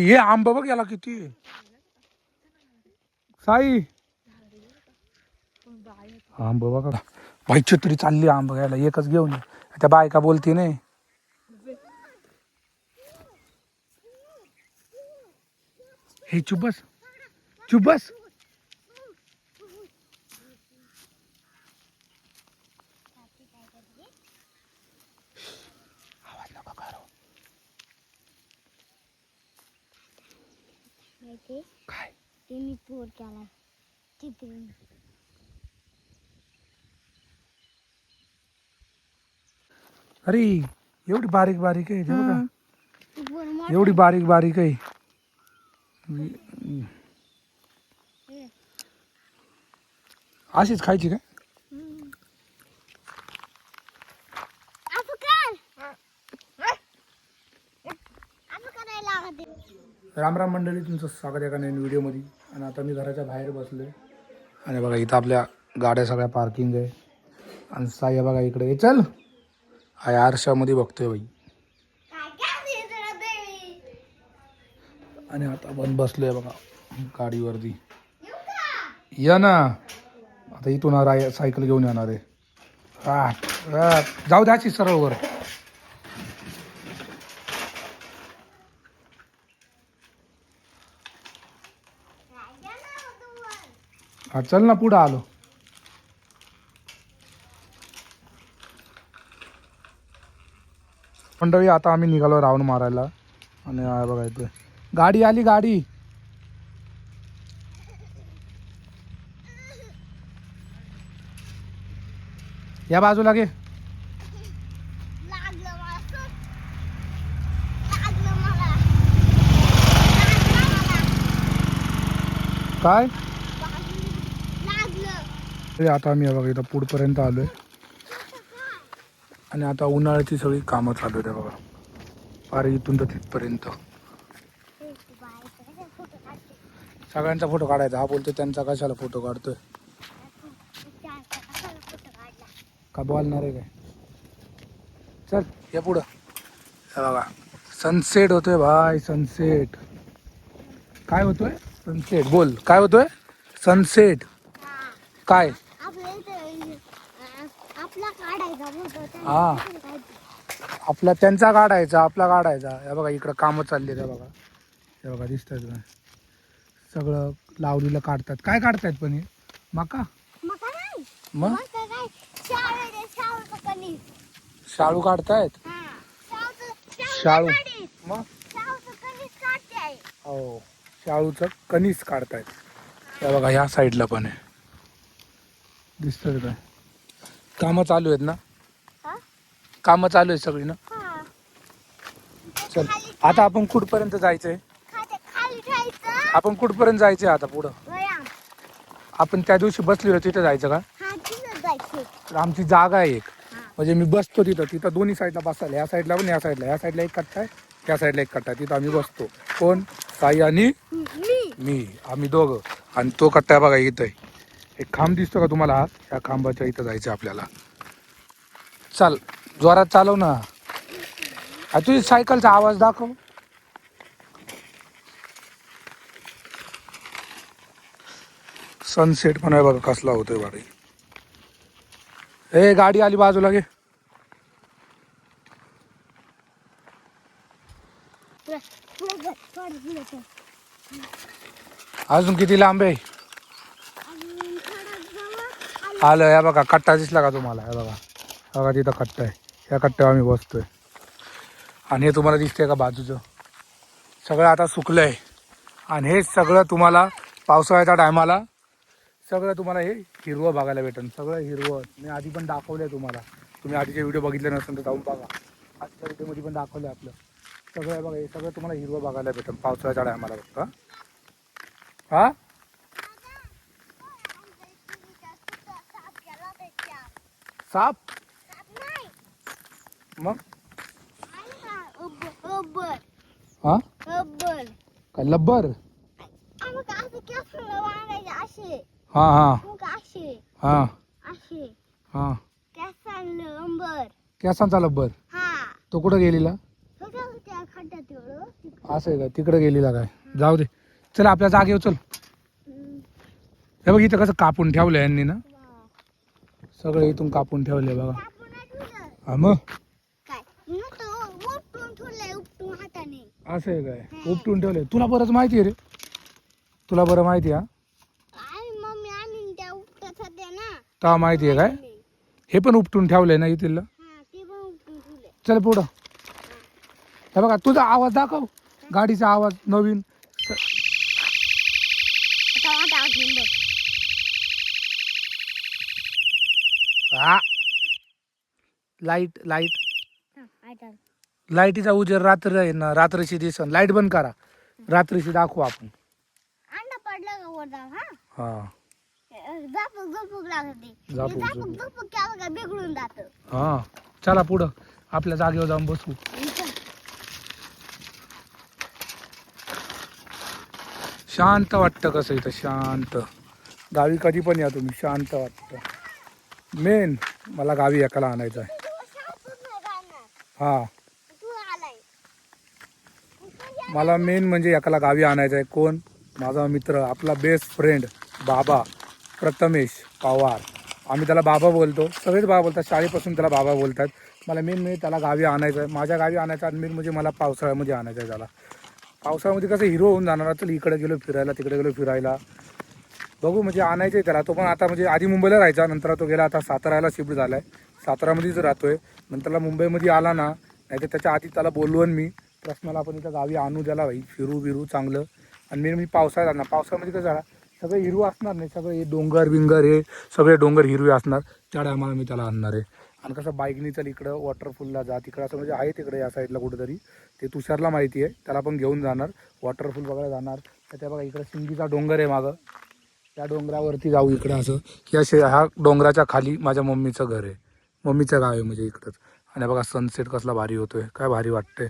हे आंब बघ याला किती साई आंब बघा भाई छत्री चालली आंब घ्यायला एकच घेऊन ये. त्या बायका बोलती नाही हे चुबस चुबस आवाज नका करू काय त्यांनी पोर केला चित्र अरे एवढी बारीक बारीक आहे ते बघा एवढी बारीक बारीक आहे अशीच खायची काय राम राम मंडळी तुमचं स्वागत आहे का नाही व्हिडिओमध्ये. आणि आता मी घराच्या बाहेर बसलोय आणि बघा इथं आपल्या गाड्या सगळ्या पार्किंग आहे आणि साई बघा इकडे ये चल हाय आरशामध्ये बघतोय बाई आणि आता पण बसलोय बघा गाडीवरती या ना आता इथून सायकल घेऊन येणार आहे जाऊ द्याची सरळ वर हा चल ना पुढं आलो मंडळी. आता आम्ही निघालो राऊंड मारायला आणि बघा इथे गाडी आली गाडी या बाजूला घे काय आता आम्ही बघा इथं पुढपर्यंत आलोय आणि आता उन्हाळ्याची सगळी कामं चालू आहेत बघा फार इथून तर तिथपर्यंत सगळ्यांचा फोटो काढायचा. हा बोलतो त्यांचा कशाला फोटो काढतोय का बोलणार आहे काय चल या पुढं हे बघा सनसेट होतोय भाई सनसेट काय होतोय सनसेट बोल काय होतोय सनसेट काय हा आपला त्यांचा काढायचा आपला काढायचा. हे बघा इकडं कामं चालली आहेत बघा हे बघा दिसतात का सगळं लावलीला काढतात. काय काढतायत पण हे मका मग शाळू काढतायत शाळू मग हो शाळूचं कणीस काढतायत. हे बघा ह्या साईडला पण आहे दिसतं काय कामं चालू आहेत ना कामं चालू आहेत सगळी ना. चल आता आपण कुठपर्यंत जायचंय आपण कुठपर्यंत जायचंय आता पुढं आपण त्या दिवशी बसलेलो तिथं जायचं का तर आमची जागा आहे एक म्हणजे मी बसतो तिथं दोन्ही साईडला बसायला या साईडला पण या साईडला एक कट्टा आहे त्या साईडला एक कट्टा आहे तिथं आम्ही बसतो कोण साई आणि मी आम्ही दोघं आणि तो कट्टा बघा इथं आहे एक खांब दिसतो का तुम्हाला हा त्या खांबाच्या इथं जायचं आपल्याला. चाल जोरात चालव ना तुझी सायकलचा आवाज दाखव सनसेट पण आहे बघा कसला होतोय गाडी ए गाडी आली बाजूला घे अजून किती लांब आहे आलं या बघा कट्टा दिसला का तुम्हाला हे बघा बघा तिथं कट्टा आहे या कट्ट्यावर आम्ही बसतोय आणि हे तुम्हाला दिसतंय का बाजूचं सगळं आता सुकलं आहे आणि हे सगळं तुम्हाला पावसाळ्याच्या टायमाला सगळं तुम्हाला हे हिरवं बघायला भेटेल सगळं हिरवं मी आधी पण दाखवलं आहे तुम्हाला तुम्ही आधीचे व्हिडिओ बघितले नसेल तर जाऊन बघा आजच्या व्हिडिओमध्ये पण दाखवलं आहे आपलं सगळं बघा हे सगळं तुम्हाला हिरवं बघायला भेटेल पावसाळ्याच्या टायमाला फक्त हा साप मग हा काय लब्बर हा हा हा हा केसांचा लब्बर तो कुठं गेलेला खड्ड्यात एवढं असं आहे का? तिकडे गेलेला काय? जाऊ दे, चल आपल्या जागेवर चल. हे बघ इथं कसं कापून ठेवलंय यांनी ना, सगळं इथून कापून ठेवलंय बघा. हा मग काय उपटून ठेवलंय उपटून हाताने. असं आहे काय? उपटून ठेवलंय. तुला बरंच माहिती आहे रे, तुला बरं माहिती आहे. मम्मी आणि त्या उपटत होत्या ना, का माहिती आहे काय? हे पण उपटून ठेवलंय ना इथलं. ते पण उपटून ठेवलंय. चल पुढं. हे बघा तुझा आवाज दाखव, गाडीचा आवाज नवीन. आता घेऊन बघ. हा लाईट लाईट ऐका लाईटीचा उजेड रात्र आहे ना, रात्रीची दिसन. लाईट बंद करा, रात्रीची दाखवू आपण. अंडा पडला का वर जाऊ. हा झापक झोपक लागते. झापक झापक झोपक. झोपक केलं का बिघडून जात. हा चला पुढं आपल्या जागेवर जाऊन बसू. शांत वाटतं कसं इथं, शांत. गावी कधी पण या तुम्ही, शांत वाटतं. मेन मला गावी एकाला आणायचं आहे. हा तू आलाय. मला मेन म्हणजे एकाला गावी आणायचं आहे. कोण? माझा मित्र, आपला बेस्ट फ्रेंड बाबा, प्रथमेश पवार. आम्ही त्याला बाबा बोलतो, सगळेच बाबा बोलतात, शाळेपासून त्याला बाबा बोलतात. मला मेन म्हणजे त्याला गावी आणायचं आहे, माझ्या गावी आणायचं आहे. मेन म्हणजे मला पावसाळ्यामध्ये आणायचं आहे त्याला. पावसाळ्यामध्ये कसं हिरो होऊन जाणार. चल इकडे गेलो फिरायला, तिकडे गेलो फिरायला, बघू म्हणजे आणायचं आहे त्याला. तो पण आता म्हणजे आधी मुंबईला राहायचा, नंतर तो गेला आता साताऱ्याला शिफ्ट झाला आहे. सातारामध्येच राहतोय. नंतरला मुंबईमध्ये आला ना, नाही तर त्याच्या आधी त्याला बोलवून मी प्रश्नाला आपण इथं गावी आणू द्याला भाई, फिरू बिरू चांगलं. आणि मी पावसाळ्यात आणणार. पावसाळ्यामध्ये कसं झाला सगळे हिरवं असणार नाही, सगळे हे डोंगर बिंगर हे सगळे डोंगर हिरवे असणार. त्या टायमाला मी त्याला आणणार आहे. आणि कसं बाईकनी चल इकडं वॉटरफूलला जा, तिकडं असं म्हणजे आहे तिकडे या साईडला कुठेतरी. ते तुषारला माहिती आहे, त्याला पण घेऊन जाणार. वॉटरफूल बघायला जाणार. तर त्या बघा इकडं सिंगीचा डोंगर आहे मागं, त्या डोंगरावरती जाऊ इकडं असं की असे. हा डोंगराच्या खाली माझ्या मम्मीचं घर आहे, मम्मीचं गाव आहे म्हणजे इकडंच. आणि बघा सनसेट कसला भारी होतोय, काय भारी वाटतंय.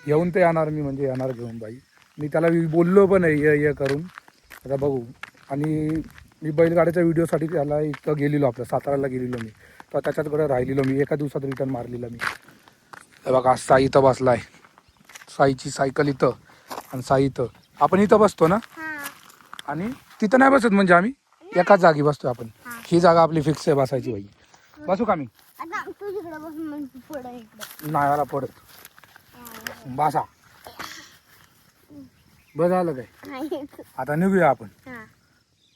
येऊन तर येणार मी, म्हणजे येणार घेऊन बाई. मी त्याला बोललो पण आहे ये करून, आता बघू. आणि मी बैलगाड्याच्या व्हिडिओसाठी त्याला इथं गेलेलो, आपल्या साताऱ्याला गेलेलो मी. तर त्याच्याकडे राहिलेलो मी, एका दिवसात रिटर्न मारलेलं मी. हे बघा साई इथं बसलाय, साईची सायकल इथं आणि साई इथं. आपण इथं बसतो ना, आणि तिथं नाही बसत, म्हणजे आम्ही एकाच जागी बसतो आपण. ही जागा आपली फिक्स आहे बसायची बाई. बसू का मी? नाही मला पडत. बसा, बस झालं काय? आता निघूया आपण.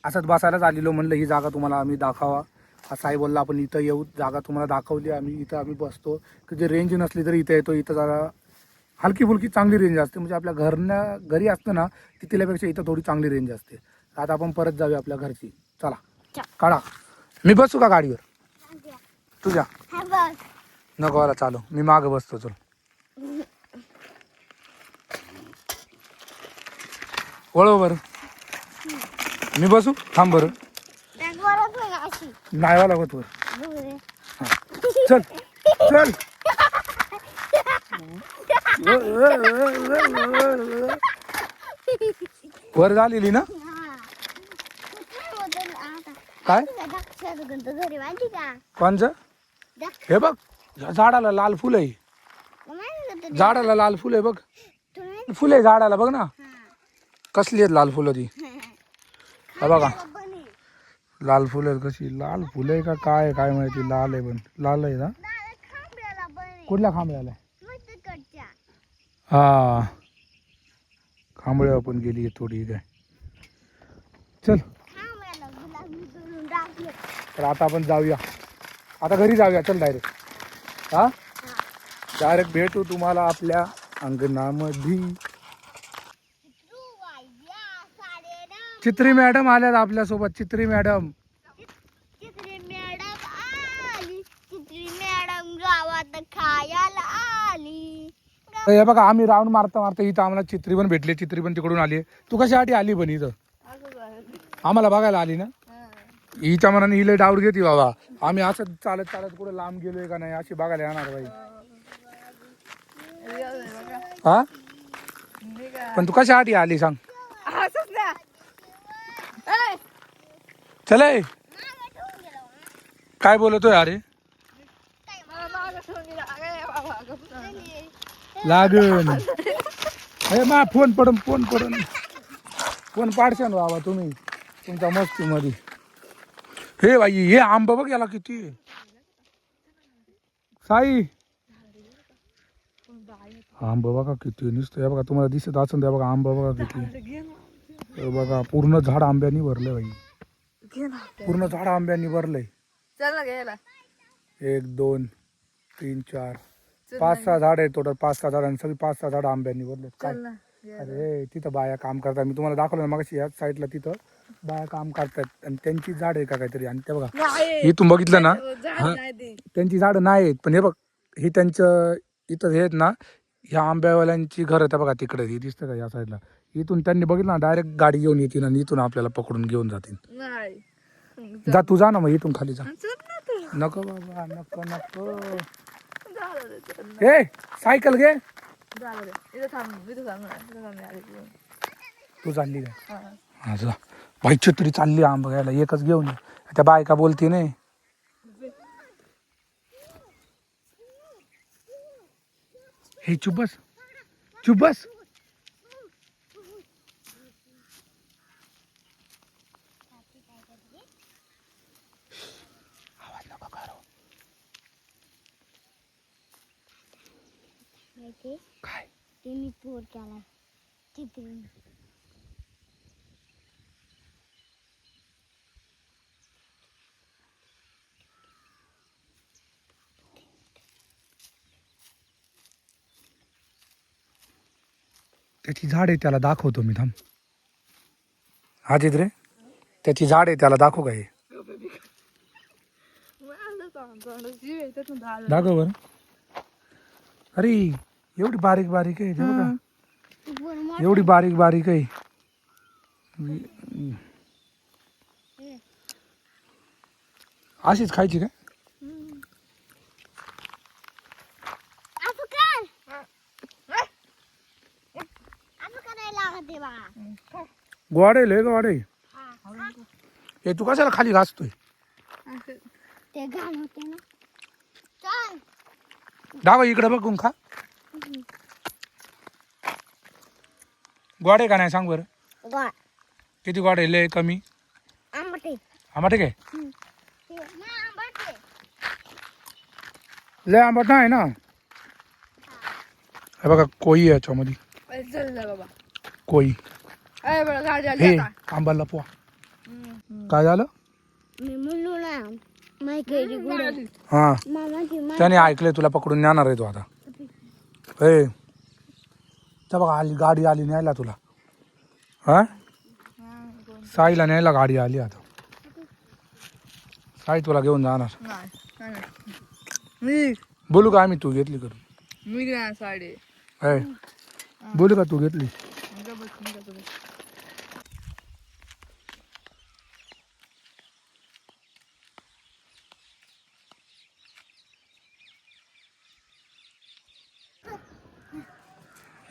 असंच बसायलाच आलेलो, म्हणलं ही जागा तुम्हाला आम्ही दाखवा. हा साई बोलला आपण इथं येऊ, जागा तुम्हाला दाखवली आम्ही. इथं आम्ही बसतो की जे रेंज नसली तरी इथं येतो. इथं जरा हलकी फुलकी चांगली रेंज असते, म्हणजे आपल्या घरी असतं ना तिथल्यापेक्षा इथं थोडी चांगली रेंज असते. आता आपण परत जाऊया आपल्या घरची. चला काढा. मी बसू का गाडीवर? तुझ्या नको मला, चालू मी मागं बसतो. चल वळव बरं, मी बसू? थांब बरं, नाही वाला होत वर. चल चल. वर झालेली ना काय? कोणचं? हे बघ या झाडाला लाल फुल आहे, झाडाला लाल फुल आहे बघ. फुल आहे झाडाला बघ ना, कसली आहेत लाल फुलं ती. हा बघा लाल फुलं आहेत, कशी लाल फुलं आहे का काय काय माहिती. लाल आहे, पण लाल आहे ना. कुठल्या खांबळ्याला? हा खांबळ्यावर पण गेली आहे थोडी काय. चल तर आता आपण जाऊया, आता घरी जाऊया. चल डायरेक्ट. हा डायरेक्ट भेटू तुम्हाला आपल्या अंगणामध्ये. चित्री मॅडम आल्यात आपल्यासोबत. चित्री मॅडम, चित्री मॅडम गावात खायला आली. हे बघा आम्ही राऊंड मारता मारता इथं आम्हाला चित्री पण भेटली. चित्री पण तिकडून आली. तू कशासाठी आली पण इथं? आम्हाला बघायला आली ना. हिच्या मनाने हिला डाऊट घेते बाबा. आम्ही असं चालत चालत कुठे लांब गेलोय का नाही अशी बघायला येणार बाई. हा पण तू कशासाठी आली सांग? चले काय बोलतोय अरे? लागन हे मा फोन पडून फोन पाडशान बाबा तुम्ही तुमच्या मस्ती मध्ये. हे बाई हे आंबा बघ याला किती आहे. साई आंबा बघा किती नुसतं. हे बघा तुम्हाला दिसत असेल त्या बघा आंबा बघा किती. हे बघा पूर्ण झाड आंब्यानी भरलंय बाई. पूर्ण झाड आंब्यानी भरलंय. चल ना घ्यायला. 1 2 3 4 5 6 झाड आहे टोटल. 5 6 झाड आणि सगळी 5 6 झाड आंब्यानी भरलेत. काय चल ना. अरे तिथं बाया काम करतात. मी तुम्हाला दाखवलं ना मगाशी याच साईडला तिथं बाया काम करतात आणि त्यांची झाड आहे का काहीतरी. आणि ते बघा इथून बघितलं ना त्यांची झाडं नाही आहेत पण हे बघ ही त्यांचं इथं हे आहेत ना ह्या आंब्यावाल्यांची घर आहे बघा तिकडे. हे दिसतं का या साईडला. इथून त्यांनी बघितलं ना डायरेक्ट गाडी घेऊन येतील आणि इथून आपल्याला पकडून घेऊन जातील. जा तू जा ना मग इथून खाली जा. नको बाबा नको नको. ए सायकल घे. तू चालली काय हा जा. बाई छत्री चालली आंबा घ्यायला एकच घेऊन ये. त्या बायका बोलती नाही. हे चुप बस चुप बस. आवाज नका करू. काय त्यांनी पोर केला चित्र. त्याची झाड आहे त्याला दाखवतो मी थांब. हा रे त्याची झाड आहे त्याला दाखव का हे. दाखव बरं. अरे एवढी बारीक बारीक आहे ते बघा. एवढी बारीक बारीक आहे. अशीच खायची का. गोड आहे लय गोड आहे. हे तू कशाला खाली घासतोय. ते घाण होते ना. चल दावा इकडे बघून खा. गोड आहे का नाही सांग बरं. गोड किती गोड आहे. लय कमी आंबटे. आंबट आहे काय. नाही आंबटे. लय आंबट नाही ना. हे बघा कोई आहे याच्यामध्ये. चल जा बाबा. कोई हे आंबा लपवा. काय झालं मी म्हणलो ना माहिती गुड. हा मामाची त्याने ऐकलंय तुला पकडून नेणार आहे तो आता. हे त्या बघा आली गाडी आली न्यायला तुला. हा साईला न्यायला गाडी आली आता. साई तुला घेऊन जाणार. मी बोलू का आम्ही तू घेतली करून. मी नाही साडी. हे बोलू का तू घेतली.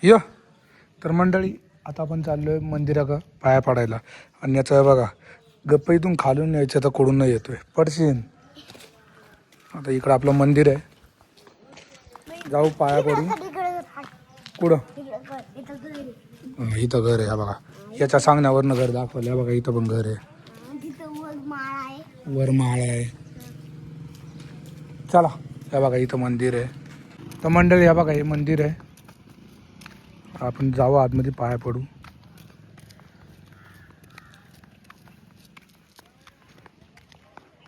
य तर मंडळी आता आपण चाललोय मंदिरात पाया पडायला. आणि याचं बघा गप्प इथून खालून यायचं तर कडून नाही येतोय पडशीन. आता इकडं आपलं मंदिर आहे. जाऊ पाया पडू. कुठं इथं घर आहे. हा बघा याच्या सांगण्यावरनं घर दाखवलं. बघा इथं पण घर आहे. वर माळ आहे. चला या बघा इथं मंदिर आहे. तर मंडळी या बघा हे मंदिर आहे. आपण जाऊ आतमध्ये पाया पडू.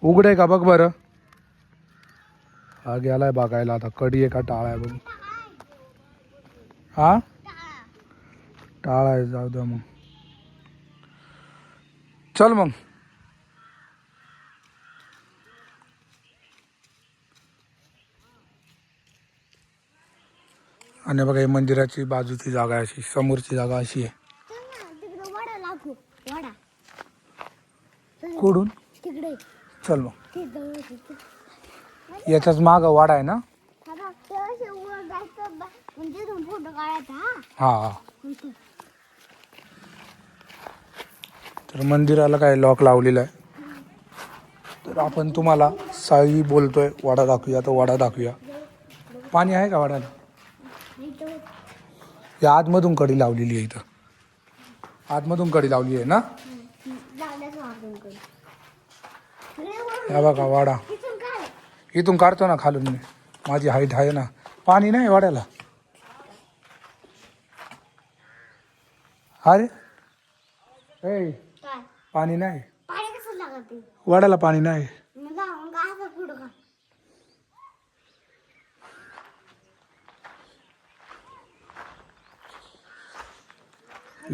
उघड आहे का बघ बरं. हा गेलाय बघायला आता. कडी आहे का टाळ आहे बघ. हा टाळ आहे. जाऊ द्या मग. चल मग. आणि बघा हे मंदिराची बाजूची जागा आहे अशी. समोरची जागा अशी आहे. कुठून तिकडे चल मग. याच्याच माग वाडा आहे ना. हा हा तर मंदिराला काय लॉक लावलेलं आहे. तर आपण तुम्हाला साई बोलतोय वाडा दाखवूया. तर वाडा दाखवूया. पाणी आहे का वाड्याला. या आतमधून कडी लावलेली आहे इथं. आतमधून कडी लावली आहे ना. या बघा वाडा इथून काढतो ना खालून मी. माझी हाईट आहे ना. पाणी नाही वाड्याला. अरे ए काय पाणी नाही पाणी कसं लागत वाड्याला. पाणी नाही. पुढं का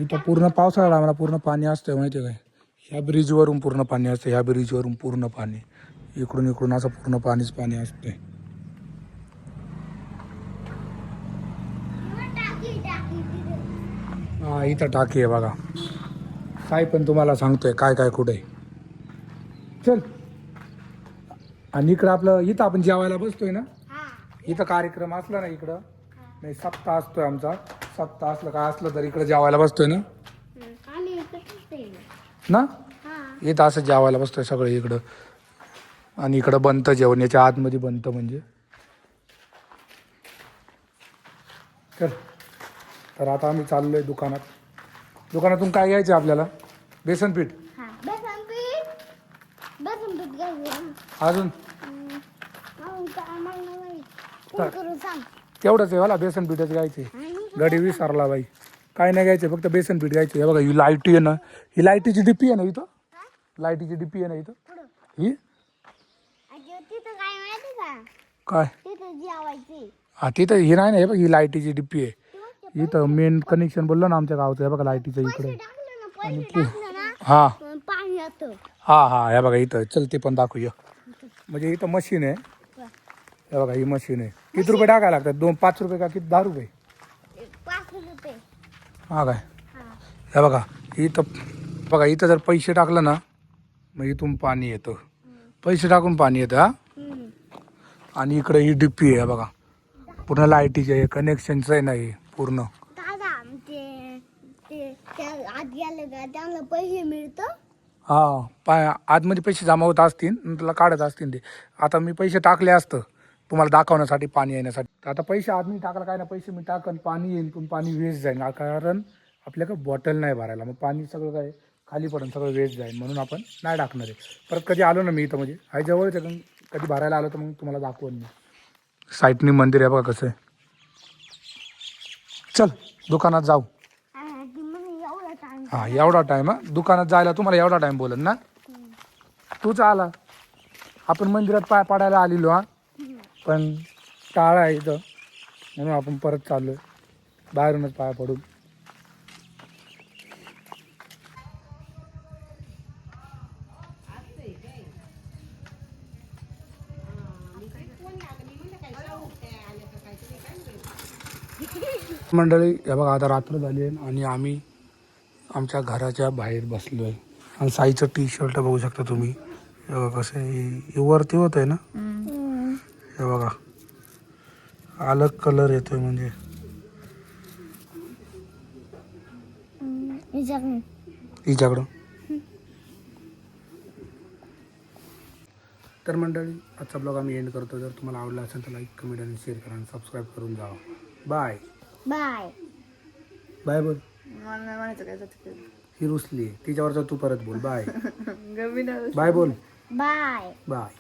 इथं पूर्ण पावसाळा आम्हाला पूर्ण पाणी असतं माहिती आहे काय. ह्या ब्रिजवरून पूर्ण पाणी असतं. ह्या ब्रिजवरून पूर्ण पाणी. इकडून इकडून असं पूर्ण पाणीच पाणी असते. हा इथं टाकी आहे बघा. काय पण तुम्हाला सांगतोय काय काय कुठे आहे. चल. आणि इकडं आपलं इथं आपण जेवायला बसतोय ना. इथं कार्यक्रम असला ना इकडं नाही सप्ताह असतोय आमचा. सप्ताह असलं काय असलं तर इकडं जेवायला बसतोय ना. ना इथं असं जेवायला बसतोय सगळं इकडं. आणि इकडं बनतं जेवण. याच्या आतमध्ये बनतं म्हणजे. चल. तर आता आम्ही चाललोय दुकानात. दुकानातून काय घ्यायचं आपल्याला. बेसन पीठ अजून तेवढंच आहे मला. बेसन पीठच घ्यायचे. गडी विसरला बाई. काय नाही घ्यायचं फक्त बेसन पीठ घ्यायचं. हे बघा ही लाईटी आहे ना. ही लाईटीची डिपी आहे ना इथं. लाईटीची डिपी आहे ना इथं. ही काय हा तिथं ही नाही ना. हे बघ ही लाईटीची डिपी आहे. इथं मेन कनेक्शन बोललो ना आमच्या गावचं. हे बघा लाईटीचं इकडे. हा हा हा हे बघा इथं. चल ते पण दाखवूया. म्हणजे इथं मशीन आहे. हे बघा ही मशीन आहे. किती रुपये टाकायला लागतात. 5 रुपये का किती 10 रुपये. 5 रुपये. हा काय. हे बघा इथं बघा इथं जर पैसे टाकलं ना मग इथून पाणी येतं. पैसे टाकून पाणी येतं. हा आणि इकडे ही डिप्पी आहे बघा. पूर्ण लाईटीचे आहे. कनेक्शनचं आहे नाही पूर्ण. दादा आत गेलं का त्यांना पैसे मिळतं. हा आतमध्ये पैसे जमा होत असतील तुला काढत असतील ते. आता मी पैसे टाकले असतं तुम्हाला दाखवण्यासाठी पाणी येण्यासाठी. आता पैसे आदमी टाकला काय ना. पैसे मी टाकन पाणी येईल पण पाणी वेस्ट जाईल. कारण आपल्याकडे बॉटल नाही भरायला. मग पाणी सगळं काय खाली पडून सगळं वेस्ट जाईल. म्हणून आपण नाही टाकणार आहे. परत कधी आलो ना मी इथं म्हणजे आहे जवळच आहे. कधी भरायला आलो तर मग तुम्हाला दाखवून मी. साईटनी मंदिर आहे बघा कसं आहे. चल दुकानात जाऊ. हा एवढा टाइम. हा दुकानात जायला तुम्हाला एवढा टाइम बोलत ना. तूच आला. आपण मंदिरात पाय पाडायला आलेलो. हा पण टाळा आहे इथं म्हणून आपण परत चाललोय बाहेरूनच पाय पडून. मंडळी हे बघा आता रात्र झाली आहे आणि आम्ही आमच्या घराच्या बाहेर बसलो आहे. आणि साईचं टी शर्ट बघू शकता तुम्ही. हे बघा कसं हे वरती होत आहे ना. हे बघा अलग कलर येतोय म्हणजे. हिच्याकडं. तर मंडळी आजचा ब्लॉग आम्ही एंड करतो. जर तुम्हाला आवडला असेल तर लाईक कमेंट आणि शेअर करा आणि सबस्क्राईब करून जावा. बाय बाय बाय बोल. मला नाही म्हणायचं काय जातं. ही रुसली तिच्यावरचा तू परत बोल. बाय गवी ना. बाय बोल. Bye bye.